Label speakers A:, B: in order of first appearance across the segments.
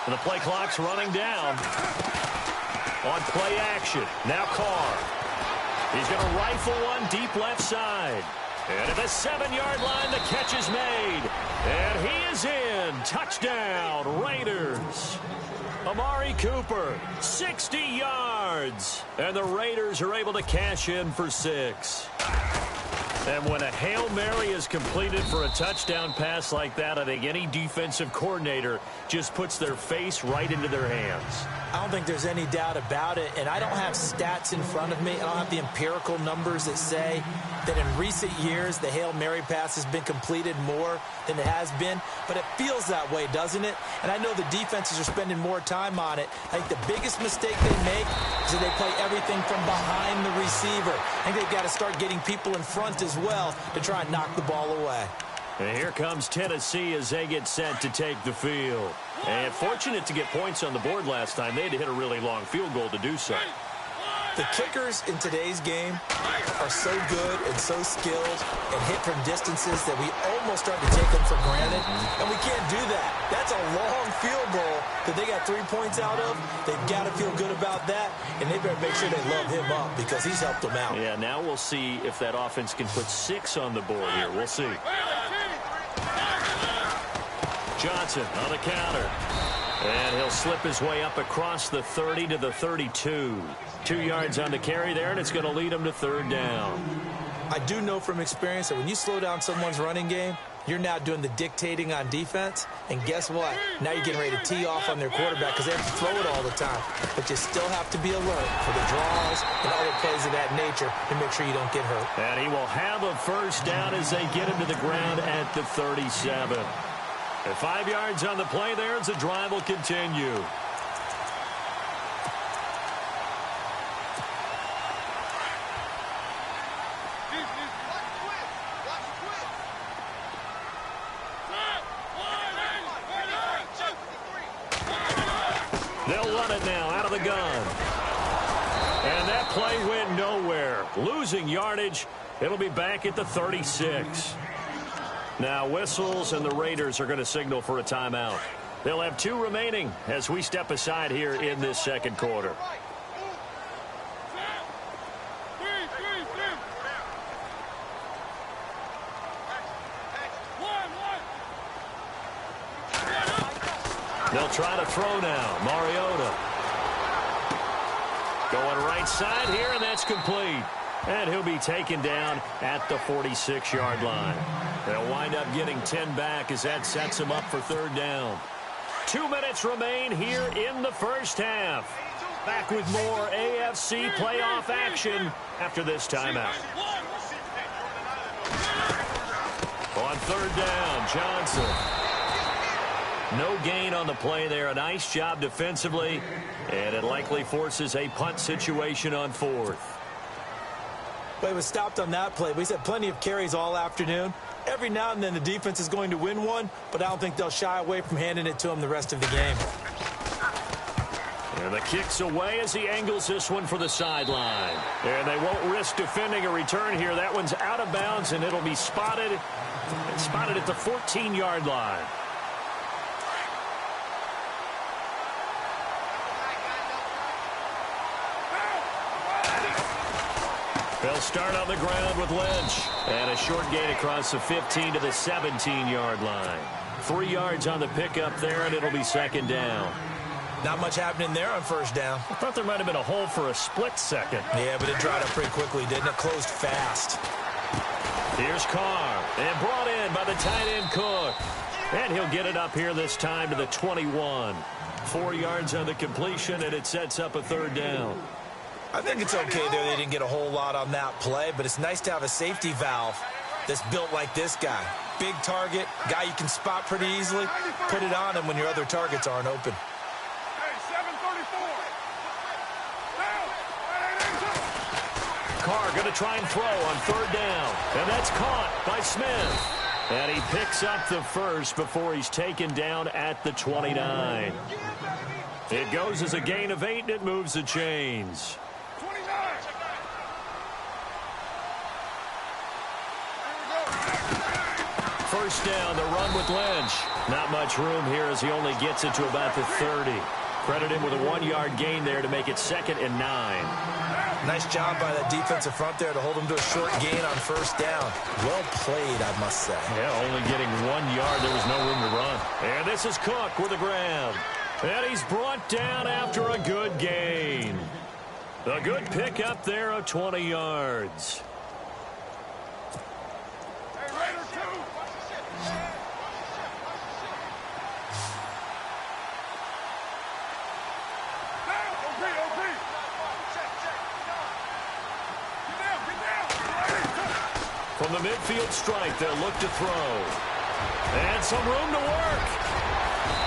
A: And the play clock's running down. On play action. Now Carr. He's going to rifle one deep left side. And at the 7-yard line, the catch is made. And he is in. Touchdown, Raiders. Amari Cooper, 60 yards. And the Raiders are able to cash in for 6. And when a Hail Mary is completed for a touchdown pass like that, I think any defensive coordinator just puts their face right into their hands.
B: I don't think there's any doubt about it, and I don't have stats in front of me. I don't have the empirical numbers that say that in recent years the Hail Mary pass has been completed more than it has been, but it feels that way, doesn't it? And I know the defenses are spending more time on it. I think the biggest mistake they make is that they play everything from behind the receiver. I think they've got to start getting people in front as well to try and knock the ball away.
A: And here comes Tennessee as they get set to take the field. And fortunate to get points on the board last time. They had to hit a really long field goal to do so.
B: The kickers in today's game are so good and so skilled and hit from distances that we almost start to take them for granted. And we can't do that. That's a long field goal that they got 3 points out of. They've got to feel good about that, and they better make sure they love him up because he's helped them out.
A: Yeah, now we'll see if that offense can put 6 on the board here. We'll see. Johnson on the counter. And he'll slip his way up across the 30 to the 32. 2 yards on the carry there, and it's going to lead him to 3rd down.
B: I do know from experience that when you slow down someone's running game, you're now doing the dictating on defense. And guess what? Now you're getting ready to tee off on their quarterback because they have to throw it all the time. But you still have to be alert for the draws and other plays of that nature to make sure you don't get hurt.
A: And he will have a 1st down as they get him to the ground at the 37. And 5 yards on the play there as the drive will continue. They'll run it now out of the gun. And that play went nowhere. Losing yardage. It'll be back at the 36. Now whistles and the Raiders are going to signal for a timeout. They'll have 2 remaining as we step aside here in this 2nd quarter. They'll try to throw now. Mariota. Going right side here, and that's complete. And he'll be taken down at the 46-yard line. They'll wind up getting 10 back as that sets him up for 3rd down. 2 minutes remain here in the 1st half. Back with more AFC playoff action after this timeout. On 3rd down, Johnson. No gain on the play there. A nice job defensively. And it likely forces a punt situation on 4th.
B: Well, he was stopped on that play. We've had plenty of carries all afternoon. Every now and then the defense is going to win one, but I don't think they'll shy away from handing it to him the rest of the game.
A: And the kick's away as he angles this one for the sideline. And they won't risk defending a return here. That one's out of bounds, and it'll be spotted. It's spotted at the 14-yard line. They'll start on the ground with Lynch. And a short gain across the 15 to the 17-yard line. 3 yards on the pickup there, and it'll be 2nd down.
B: Not much happening there on 1st down.
A: I thought there might have been a hole for a split second.
B: Yeah, but it dried up pretty quickly, didn't it? Closed fast.
A: Here's Carr. And brought in by the tight end Cook. And he'll get it up here this time to the 21. 4 yards on the completion, and it sets up a 3rd down.
B: I think it's okay there. They didn't get a whole lot on that play, but it's nice to have a safety valve that's built like this guy. Big target, guy you can spot pretty easily. Put it on him when your other targets aren't open.
A: Carr going to try and throw on 3rd down. And that's caught by Smith. And he picks up the 1st before he's taken down at the 29. It goes as a gain of 8, and it moves the chains. first down. The run with Lynch. Not much room here as he only gets it to about the 30. Credit him with a 1-yard gain there to make it 2nd and 9.
B: Nice job by that defensive front there to hold him to a short gain on first down. Well played, I must say.
A: Yeah, only getting 1 yard. There was no room to run. And this is Cook with a grab. And he's brought down after a good gain. A good pickup there of 20 yards. From the midfield stripe, they'll look to throw. And some room to work.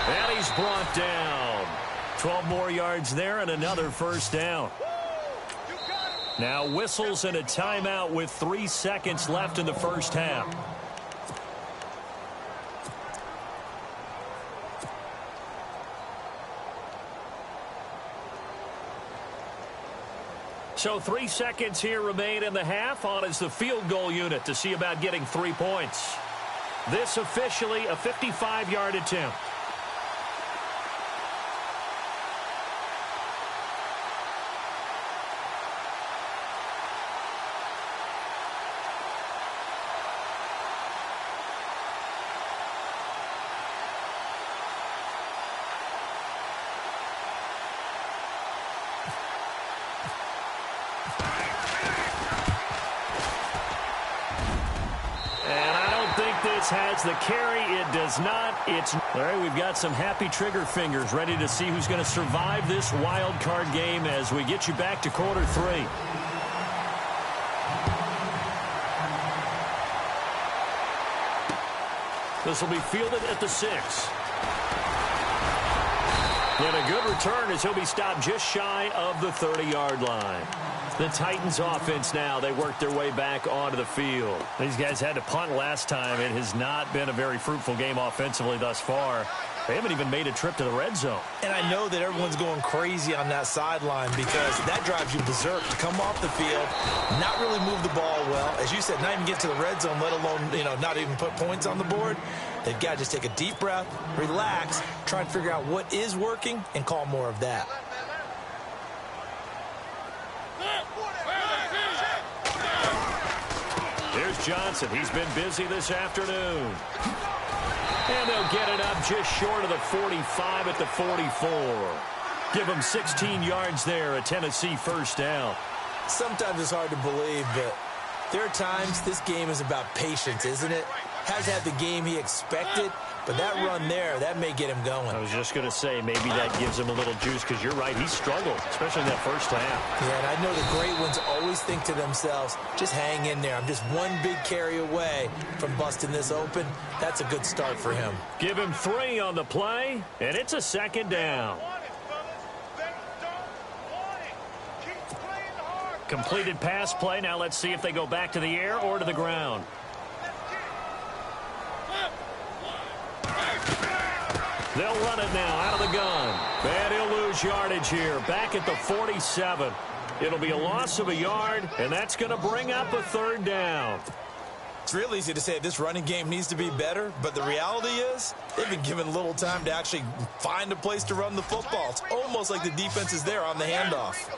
A: And he's brought down. 12 more yards there and another first down. Now whistles and a timeout with 3 seconds left in the first half. So 3 seconds here remain in the half. On is the field goal unit to see about getting 3 points. This officially a 55-yard attempt. Has the carry. It does not. It's all right. We've got some happy trigger fingers ready to see who's going to survive this wild card game as we get you back to quarter 3. This will be fielded at the 6. And a good return as he'll be stopped just shy of the 30-yard line. The Titans offense now, they work their way back onto the field. These guys had to punt last time. It has not been a very fruitful game offensively thus far. They haven't even made a trip to the red zone. And I know that everyone's going crazy on that sideline because that drives you berserk to come off the field, not really move the ball well. As you said, not even get to the red zone, let alone, not even put points on the board. They've got to just take a deep breath, relax, try and figure out what is working, and call more of that. Here's Johnson. He's been busy this afternoon. And they'll get it up just short of the 45 at the 44. Give them 16 yards there, a Tennessee first down. Sometimes it's hard to believe, but there are times this game is about patience, isn't it? Has had the game he expected, but that run there, that may get him going. I was just going to say, maybe that gives him a little juice because you're right, he struggled, especially in that first half. Yeah, and I know the great ones always think to themselves, just hang in there. I'm just one big carry away from busting this open. That's a good start for him. Give him 3 on the play, and it's a second down. Completed pass play. Now let's see if they go back to the air or to the ground. They'll run it now out of the gun. And he'll lose yardage here. Back at the 47. It'll be a loss of a yard, and that's going to bring up a third down. It's real easy to say this running game needs to be better, but the reality is they've been given little time to actually find a place to run the football. It's almost like the defense is there on the handoff.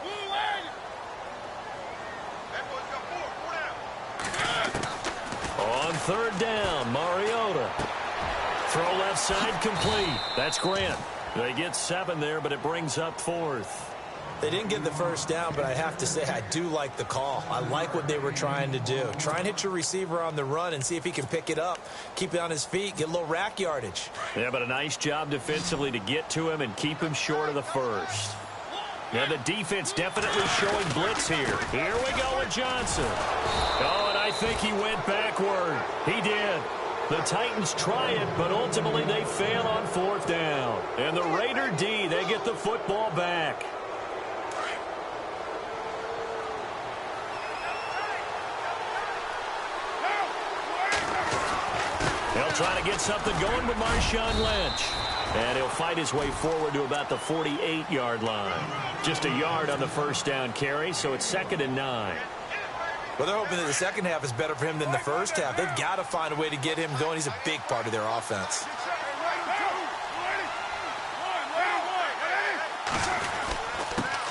A: On third down, Mariota. Throw left side complete. That's Grant. They get 7 there, but it brings up 4th. They didn't get the first down, but I have to say I do like the call. I like what they were trying to do. Try and hit your receiver on the run and see if he can pick it up. Keep it on his feet. Get a little rack yardage. Yeah, but a nice job defensively to get to him and keep him short of the first. Now the defense definitely showing blitz here. Here we go with Johnson. Oh, and I think he went backward. He did. The Titans try it, but ultimately they fail on 4th down. And the Raider D, they get the football back. They'll try to get something going with Marshawn Lynch. And he'll fight his way forward to about the 48-yard line. Just a yard on the first down carry, so it's 2nd and 9.
B: Well, they're hoping that the second half is better for him than the first half. They've got to find a way to get him going. He's a big part of their offense.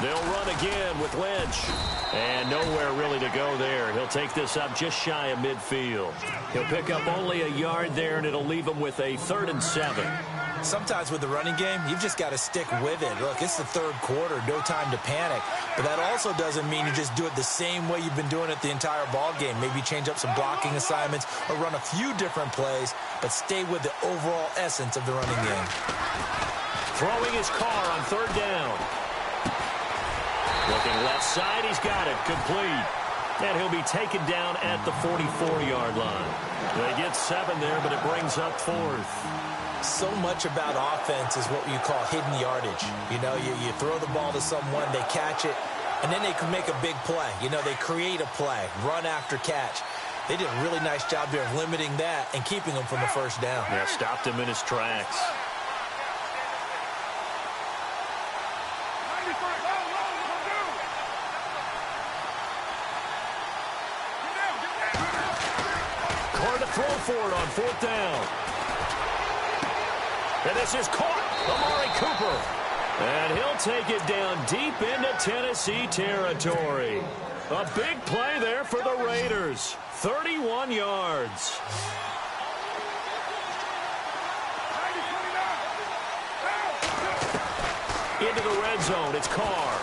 A: They'll run again with Lynch. And nowhere really to go there. He'll take this up just shy of midfield. He'll pick up only a yard there, and it'll leave him with a 3rd and 7.
B: Sometimes with the running game, you've just got to stick with it. Look, it's the third quarter, no time to panic. But that also doesn't mean you just do it the same way you've been doing it the entire ball game. Maybe change up some blocking assignments or run a few different plays, but stay with the overall essence of the running game.
A: Throwing his car on 3rd down. Looking left side, he's got it, complete. And he'll be taken down at the 44-yard line. They get 7 there, but it brings up 4th.
B: So much about offense is what you call hidden yardage. You know, you throw the ball to someone, they catch it, and then they can make a big play. You know, they create a play, run after catch. They did a really nice job there of limiting that and keeping him from the first down.
A: Yeah, stopped him in his tracks. Throw for it on 4th down. And this is caught. Amari Cooper. And he'll take it down deep into Tennessee territory. A big play there for the Raiders. 31 yards. Into the red zone. It's Carr.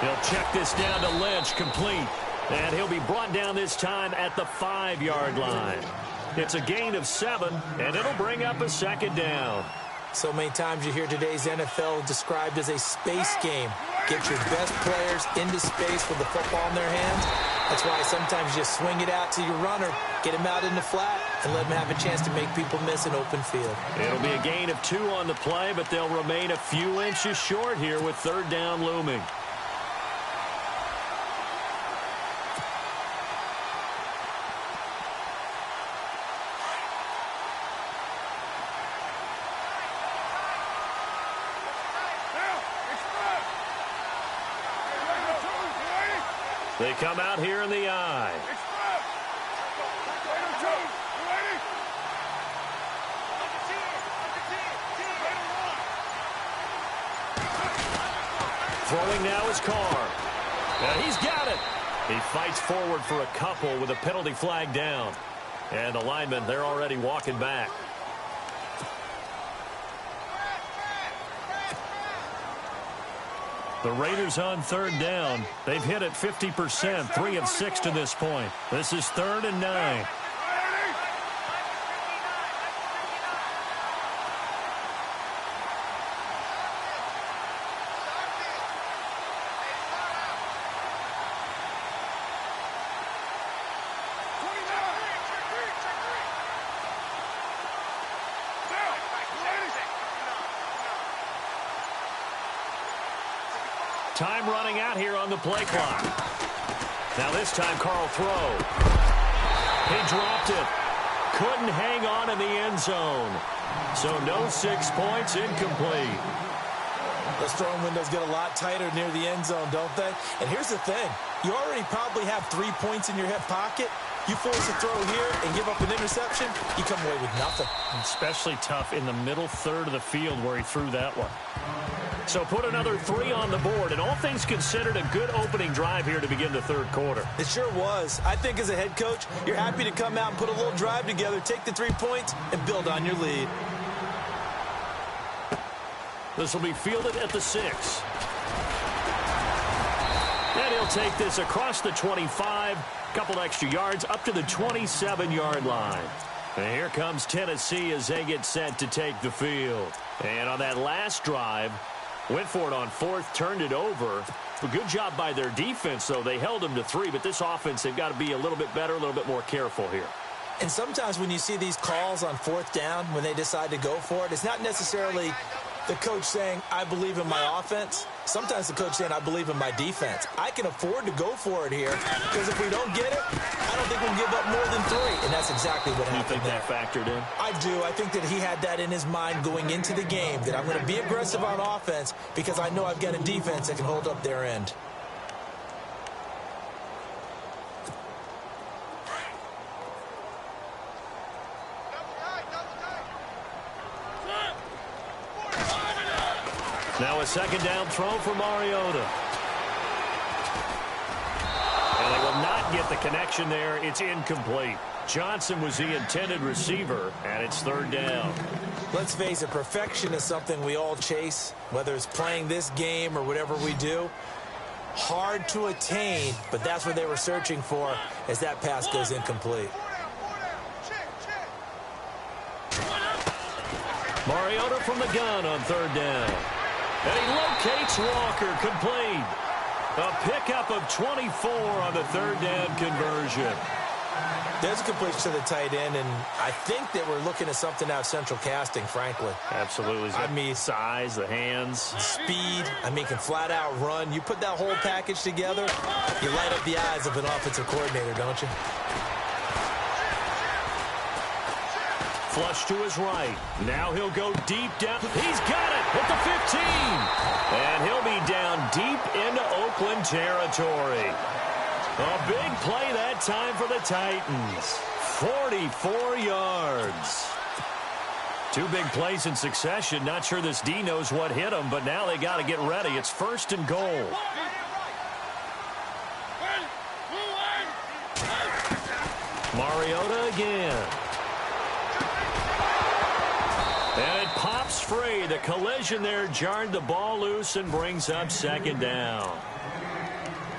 A: He'll check this down to Lynch. Complete. And he'll be brought down this time at the 5-yard line. It's a gain of 7, and it'll bring up a 2nd down.
B: So many times you hear today's NFL described as a space game. Get your best players into space with the football in their hands. That's why sometimes you just swing it out to your runner, get him out in the flat, and let him have a chance to make people miss an open field.
A: It'll be a gain of 2 on the play, but they'll remain a few inches short here with 3rd down looming. They come out here in the eye. Throwing now is Carr. And he's got it. He fights forward for a couple with a penalty flag down. And the linemen, they're already walking back. The Raiders on 3rd down. They've hit it 50%, 3 of 6 to this point. This is 3rd and 9. Time running out here on the play clock. Now this time Carl throw. He dropped it. Couldn't hang on in the end zone. So no 6 points, incomplete.
B: Those throwing windows get a lot tighter near the end zone, don't they? And here's the thing. You already probably have 3 points in your hip pocket. You force a throw here and give up an interception, you come away with nothing.
A: Especially tough in the middle third of the field where he threw that one. So put another 3 on the board, and all things considered, a good opening drive here to begin the 3rd quarter.
B: It sure was. I think as a head coach, you're happy to come out and put a little drive together, take the 3 points, and build on your lead.
A: This will be fielded at the 6. And he'll take this across the 25, couple extra yards up to the 27-yard line. And here comes Tennessee as they get set to take the field. And on that last drive, went for it on 4th, turned it over. A good job by their defense, though. They held them to 3, but this offense, they've got to be a little bit better, a little bit more careful here.
B: And sometimes when you see these calls on 4th down, when they decide to go for it, it's not necessarily the coach saying, I believe in my offense. Sometimes the coach saying, I believe in my defense. I can afford to go for it here because if we don't get it, I don't think we'll give up more than 3. And that's exactly what happened.
A: You think that factored in?
B: I do. I think that he had that in his mind going into the game, that I'm going to be aggressive on offense because I know I've got a defense that can hold up their end.
A: Now a second down throw for Mariota. And they will not get the connection there. It's incomplete. Johnson was the intended receiver, and it's third down.
B: Let's face it, perfection is something we all chase, whether it's playing this game or whatever we do. Hard to attain, but that's what they were searching for as that pass goes incomplete.
A: Mariota from the gun on third down. And he locates Walker, complete. A pickup of 24 on the third down conversion.
B: There's a completion to the tight end, and I think that we're looking at something out of central casting, frankly.
A: Absolutely. I mean, size, the hands.
B: Speed. I mean, can flat out run. You put that whole package together, you light up the eyes of an offensive coordinator, don't you?
A: Flush to his right. Now he'll go deep down. He's got it at the 15. And he'll be down deep into Oakland territory. A big play that time for the Titans. 44 yards. Two big plays in succession. Not sure this D knows what hit him, but now they got to get ready. It's first and goal. Mariota again. And it pops free. The collision there jarred the ball loose and brings up second down.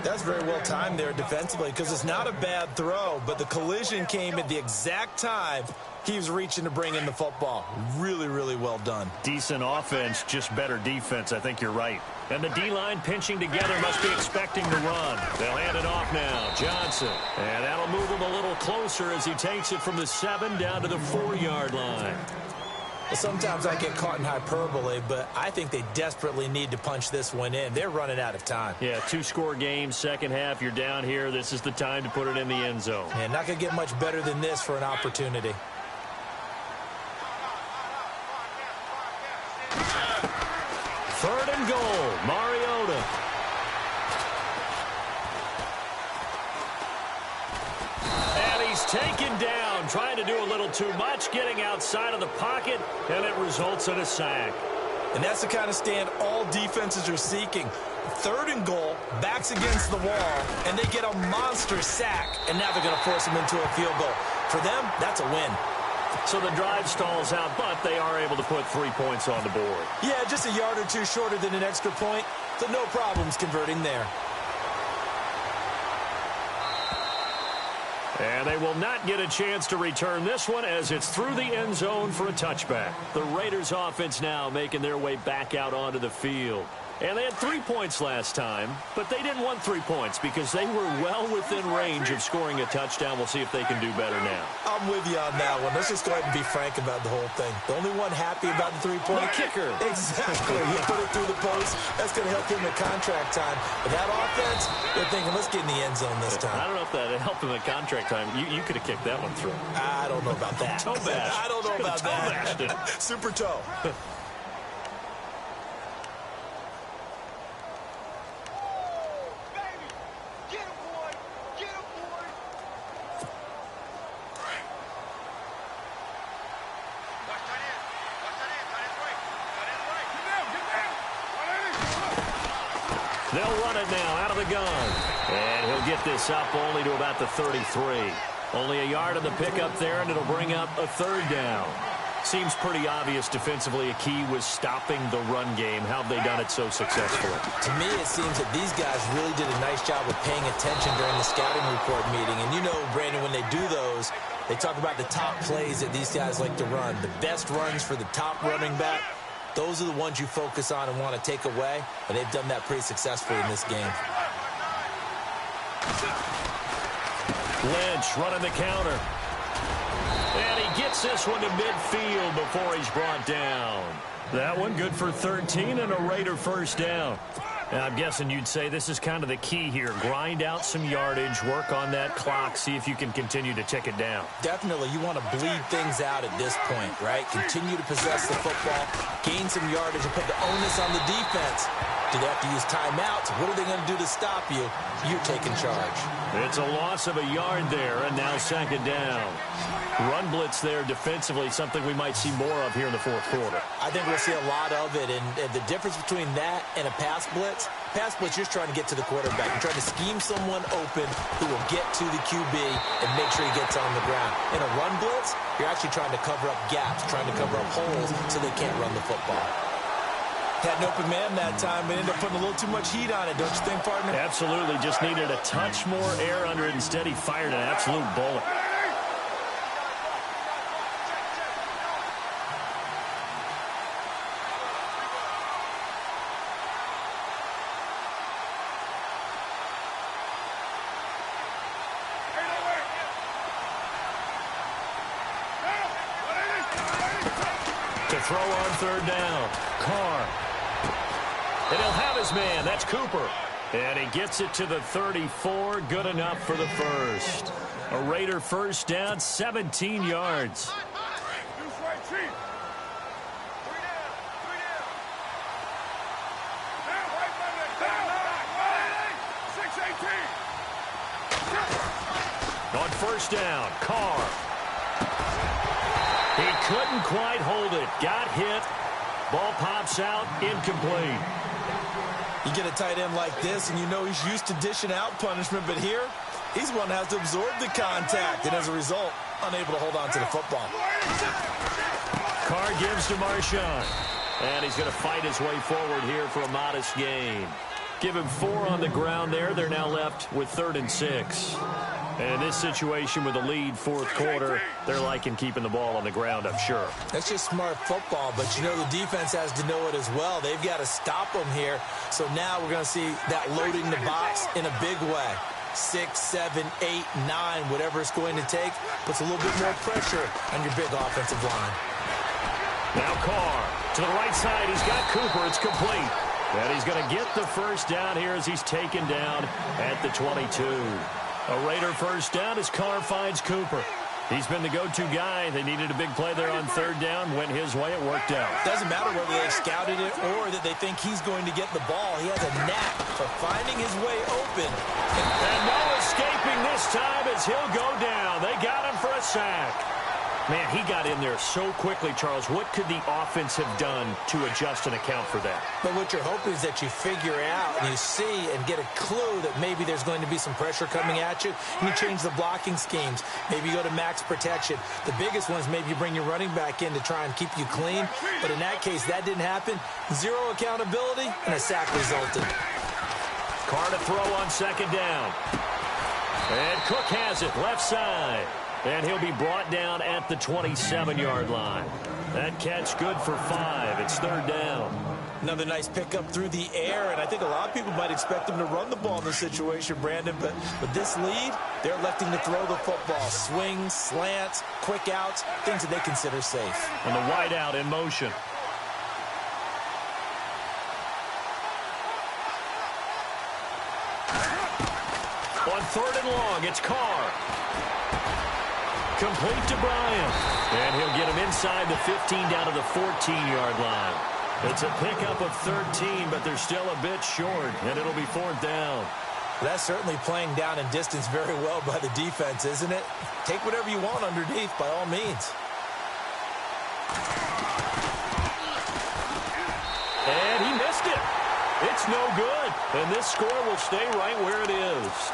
B: That's very well timed there defensively because it's not a bad throw, but the collision came at the exact time he was reaching to bring in the football. Really, really well done.
A: Decent offense, just better defense. I think you're right. And the D-line pinching together must be expecting to run. They'll hand it off now. Johnson. And that'll move him a little closer as he takes it from the 7 down to the 4-yard line.
B: Sometimes I get caught in hyperbole, but I think they desperately need to punch this one in. They're running out of time.
A: Yeah, 2-score game, second half. You're down here. This is the time to put it in the end zone.
B: Yeah, not going to get much better than this for an opportunity.
A: Third and goal, Mariota. And he's taken down, trying to do a little too much, getting outside of the pocket, and it results in a sack.
B: And that's the kind of stand all defenses are seeking. Third and goal, backs against the wall, and they get a monster sack, and now they're going to force them into a field goal. For them, that's a win.
A: So the drive stalls out, but they are able to put 3 points on the board.
B: Yeah, just a yard or two shorter than an extra point, so no problems converting there.
A: And they will not get a chance to return this one as it's through the end zone for a touchback. The Raiders offense now making their way back out onto the field. And they had 3 points last time, but they didn't want 3 points because they were well within range of scoring a touchdown. We'll see if they can do better now.
B: I'm with you on that one. Let's just go ahead and be frank about the whole thing. The only one happy about the 3-point.
A: The kicker.
B: Exactly. He put it through the post. That's going to help him at contract time. But that offense, they're thinking, let's get in the end zone this time.
A: I don't know if that helped him at contract time. You could have kicked that one through.
B: I don't know about that.
A: Toe bash.
B: I don't know about that. Super toe.
A: They'll run it now out of the gun. And he'll get this up only to about the 33. Only a yard on the pickup there, and it'll bring up a third down. Seems pretty obvious defensively a key was stopping the run game. How have they done it so successfully?
B: To me, it seems that these guys really did a nice job of paying attention during the scouting report meeting. And you know, Brandon, when they do those, they talk about the top plays that these guys like to run. The best runs for the top running back. Those are the ones you focus on and want to take away, and they've done that pretty successfully in this game.
A: Lynch running the counter. And he gets this one to midfield before he's brought down. That one good for 13 and a Raider first down. And I'm guessing you'd say this is kind of the key here. Grind out some yardage, work on that clock, see if you can continue to tick it down.
B: Definitely. You want to bleed things out at this point, right? Continue to possess the football, gain some yardage, and put the onus on the defense. Do they have to use timeouts? What are they going to do to stop you? You're taking charge.
A: It's a loss of a yard there, and now second down. Run blitz there defensively, something we might see more of here in the fourth quarter.
B: I think we'll see a lot of it, and the difference between that and a pass blitz, you're trying to get to the quarterback. You're trying to scheme someone open who will get to the QB and make sure he gets on the ground. In a run blitz, you're actually trying to cover up gaps, trying to cover up holes so they can't run the football. Had an open man that time, but ended up putting a little too much heat on it, don't you think, partner?
A: Absolutely. Just needed a touch more air under it. Instead, he fired an absolute bullet. To throw on third down, Carr. And he'll have his man. That's Cooper. And he gets it to the 34. Good enough for the first. A Raider first down, 17 yards. On first down, Carr. He couldn't quite hold it. Got hit. Ball pops out, incomplete.
B: You get a tight end like this, and you know he's used to dishing out punishment, but here, he's one that has to absorb the contact, and as a result, unable to hold on to the football.
A: Carr gives to Marshawn, and he's going to fight his way forward here for a modest gain. Give him 4 on the ground there. They're now left with 3rd and 6. And in this situation with the lead fourth quarter, they're liking keeping the ball on the ground, I'm sure.
B: That's just smart football, but you know the defense has to know it as well. They've got to stop them here. So now we're going to see that loading the box in a big way. 6, 7, 8, 9, whatever it's going to take, puts a little bit more pressure on your big offensive line.
A: Now Carr to the right side. He's got Cooper. It's complete. And he's going to get the first down here as he's taken down at the 22. A Raider first down as Carr finds Cooper. He's been the go-to guy. They needed a big play there on third down. Went his way. It worked out.
B: Doesn't matter whether they've scouted it or that they think he's going to get the ball. He has a knack for finding his way open.
A: And no escaping this time as he'll go down. They got him for a sack. Man, he got in there so quickly, Charles. What could the offense have done to adjust and account for that?
B: But what you're hoping is that you figure out and you see and get a clue that maybe there's going to be some pressure coming at you, and you change the blocking schemes. Maybe you go to max protection. The biggest one is maybe you bring your running back in to try and keep you clean. But in that case, that didn't happen. 0 accountability, and a sack resulted.
A: Carr to throw on second down. And Cook has it, left side. And he'll be brought down at the 27-yard line. That catch good for 5. It's third down.
B: Another nice pickup through the air, and I think a lot of people might expect him to run the ball in this situation, Brandon, but with this lead, they're electing to throw the football. Swings, slants, quick outs, things that they consider safe.
A: And the wide out in motion. On third and long, it's Carr. Complete to Bryant. And he'll get him inside the 15 down to the 14-yard line. It's a pickup of 13, but they're still a bit short, and it'll be fourth down.
B: That's certainly playing down in distance very well by the defense, isn't it? Take whatever you want underneath, by all means.
A: And he missed it. It's no good. And this score will stay right where it is.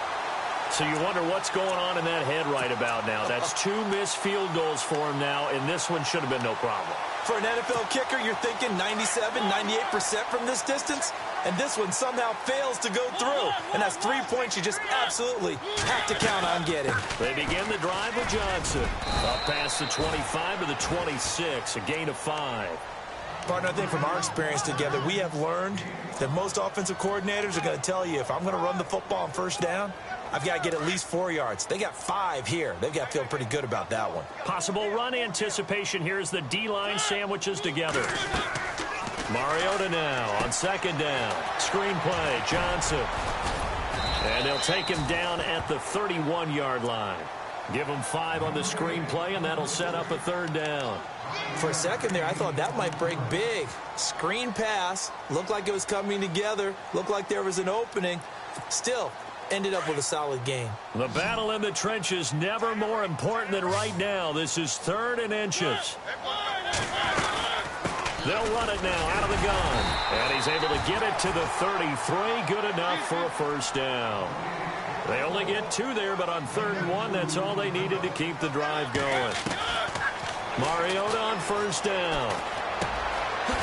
A: So you wonder what's going on in that head right about now. That's 2 missed field goals for him now, and this one should have been no problem.
B: For an NFL kicker, you're thinking 97, 98% from this distance, and this one somehow fails to go through. And that's 3 points you just absolutely have to count on getting.
A: They begin the drive with Johnson. Up past the 25 to the 26, a gain of 5.
B: Partner, I think from our experience together, we have learned that most offensive coordinators are going to tell you, if I'm going to run the football on first down, I've got to get at least 4 yards. They got 5 here. They've got to feel pretty good about that one.
A: Possible run anticipation here as the D-line sandwiches together. Mariota now on second down. Screenplay, Johnson. And they'll take him down at the 31-yard line. Give him 5 on the screenplay, and that'll set up a 3rd down.
B: For a second there, I thought that might break big. Screen pass. Looked like it was coming together. Looked like there was an opening. Still, ended up with a solid game.
A: The battle in the trenches never more important than right now. This is 3rd and inches. They'll run it now out of the gun. And he's able to get it to the 33. Good enough for a 1st down. They only get 2 there, but on 3rd and 1, that's all they needed to keep the drive going. Mariota on 1st down.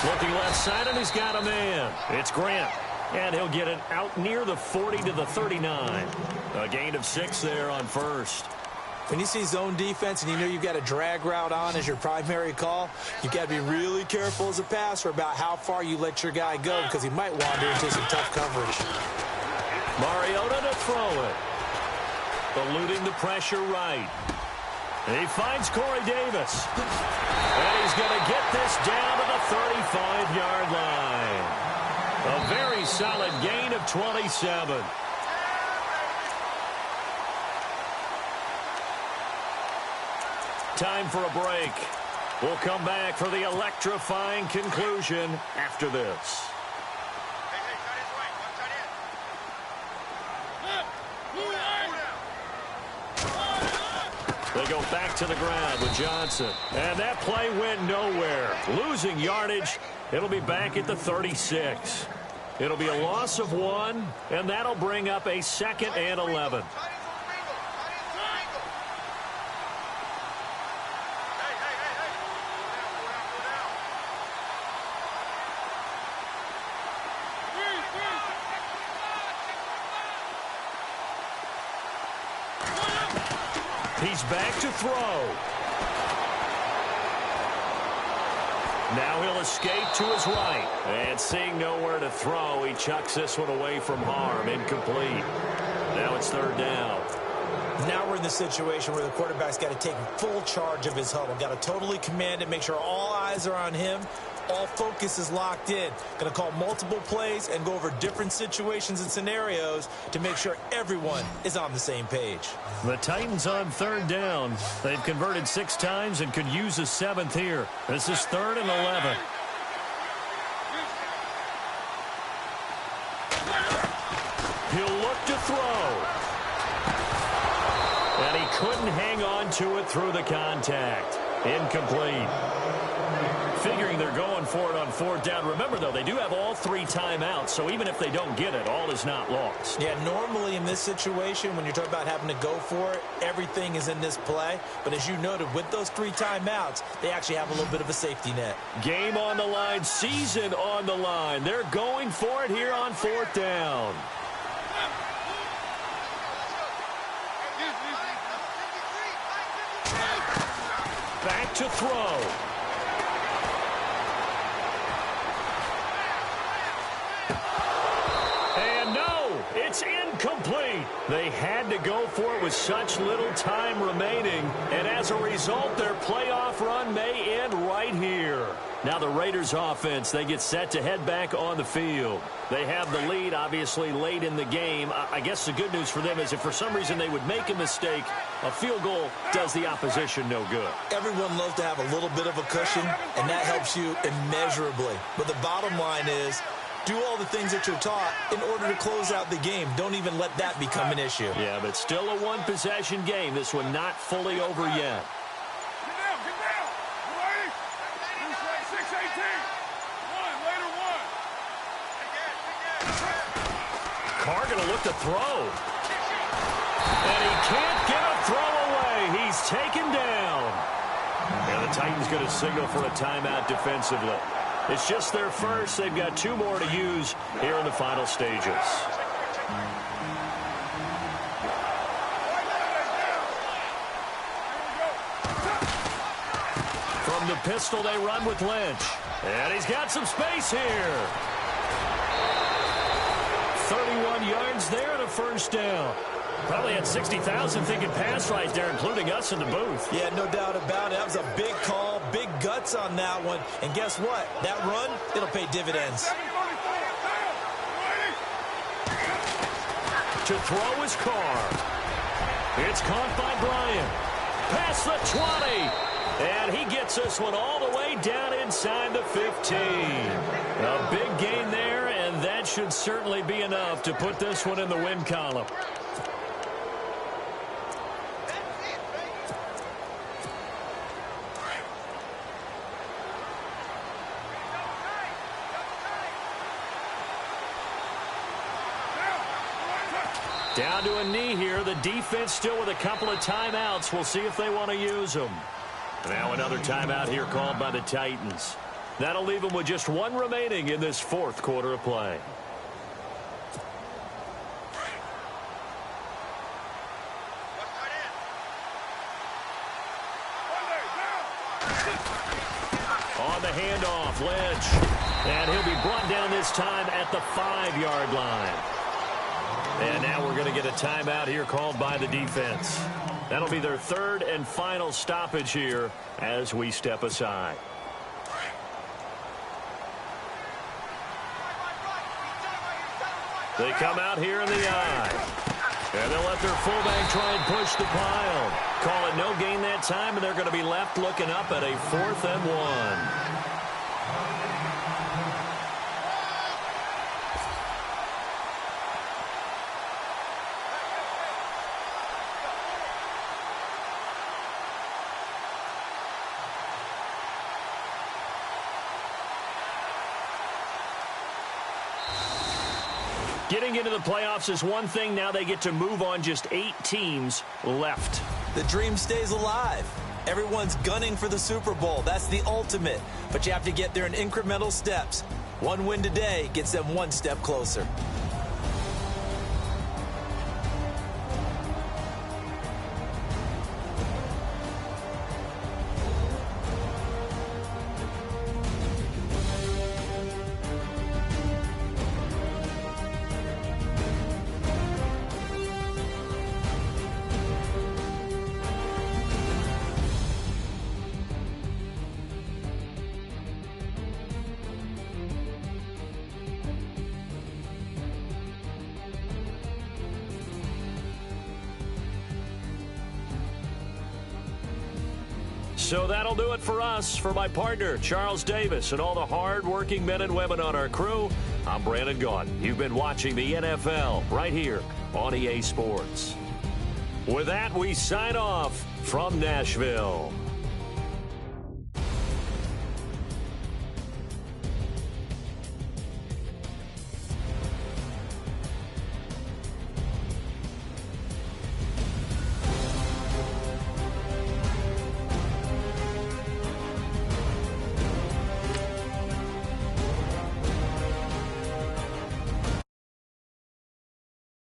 A: Looking left side, and he's got a man. It's Grant. And he'll get it out near the 40 to the 39. A gain of 6 there on 1st.
B: When you see zone defense and you know you've got a drag route on as your primary call, you've got to be really careful as a passer about how far you let your guy go because he might wander into some tough coverage.
A: Mariota to throw it. Eluding the pressure right. He finds Corey Davis. And he's going to get this down to the 35-yard line. A very solid gain of 27. Time for a break. We'll come back for the electrifying conclusion after this. They go back to the ground with Johnson. And that play went nowhere. Losing yardage. It'll be back at the 36. It'll be a loss of 1, and that'll bring up a 2nd and 11. He's back to throw. Now he'll escape to his right. And seeing nowhere to throw, he chucks this one away from harm. Incomplete. Now it's 3rd down.
B: Now we're in the situation where the quarterback's got to take full charge of his huddle. Got to totally command it, make sure all eyes are on him. All focus is locked in. Going to call multiple plays and go over different situations and scenarios to make sure everyone is on the same page.
A: The Titans on 3rd down. They've converted 6 times and could use a 7th here. This is 3rd and 11. He'll look to throw. And he couldn't hang on to it through the contact. Incomplete. Figuring they're going for it on 4th down. Remember, though, they do have all 3 timeouts, so even if they don't get it, all is not lost.
B: Yeah, normally in this situation, when you're talking about having to go for it, everything is in this play. But as you noted, with those 3 timeouts, they actually have a little bit of a safety net.
A: Game on the line, season on the line. They're going for it here on 4th down. Back to throw. It's incomplete. They had to go for it with such little time remaining, and as a result, their playoff run may end right here. Now the Raiders offense, they get set to head back on the field. They have the lead, obviously, late in the game. I guess the good news for them is if for some reason they would make a mistake, a field goal does the opposition no good.
B: Everyone loves to have a little bit of a cushion, and that helps you immeasurably. But the bottom line is, do all the things that you're taught in order to close out the game. Don't even let that become an issue.
A: Yeah, but still a one-possession game. This one not fully over yet.
C: Get down, get down. You ready? 6-18. One, later one.
A: Carr going to look to throw. And he can't get a throw away. He's taken down. And the Titans going to signal for a timeout defensively. It's just their first. They've got 2 more to use here in the final stages. From the pistol, they run with Lynch. And he's got some space here. 31 yards there and a 1st down. Probably had 60,000 thinking pass right there, including us in the booth.
B: Yeah, no doubt about it. That was a big call, big guts on that one. And guess what? That run, it'll pay dividends.
A: To throw is Carr. It's caught by Bryant. Past the 20. And he gets this one all the way down inside the 15. A big gain there, and that should certainly be enough to put this one in the win column. Down to a knee here. The defense still with a couple of timeouts. We'll see if they want to use them. Now another timeout here called by the Titans. That'll leave them with just one remaining in this fourth quarter of play. On the handoff, Lynch. And he'll be brought down this time at the 5-yard line. And now we're going to get a timeout here called by the defense. That'll be their third and final stoppage here as we step aside. They come out here in the eye. And they'll let their fullback try and push the pile. Call it no gain that time, and they're going to be left looking up at a 4th and 1. Getting into the playoffs is one thing. Now they get to move on. Just 8 teams left.
B: The dream stays alive. Everyone's gunning for the Super Bowl. That's the ultimate. But you have to get there in incremental steps. One win today gets them one step closer.
A: So that'll do it for us. For my partner, Charles Davis, and all the hard-working men and women on our crew, I'm Brandon Gaudin. You've been watching the NFL right here on EA Sports. With that, we sign off from Nashville.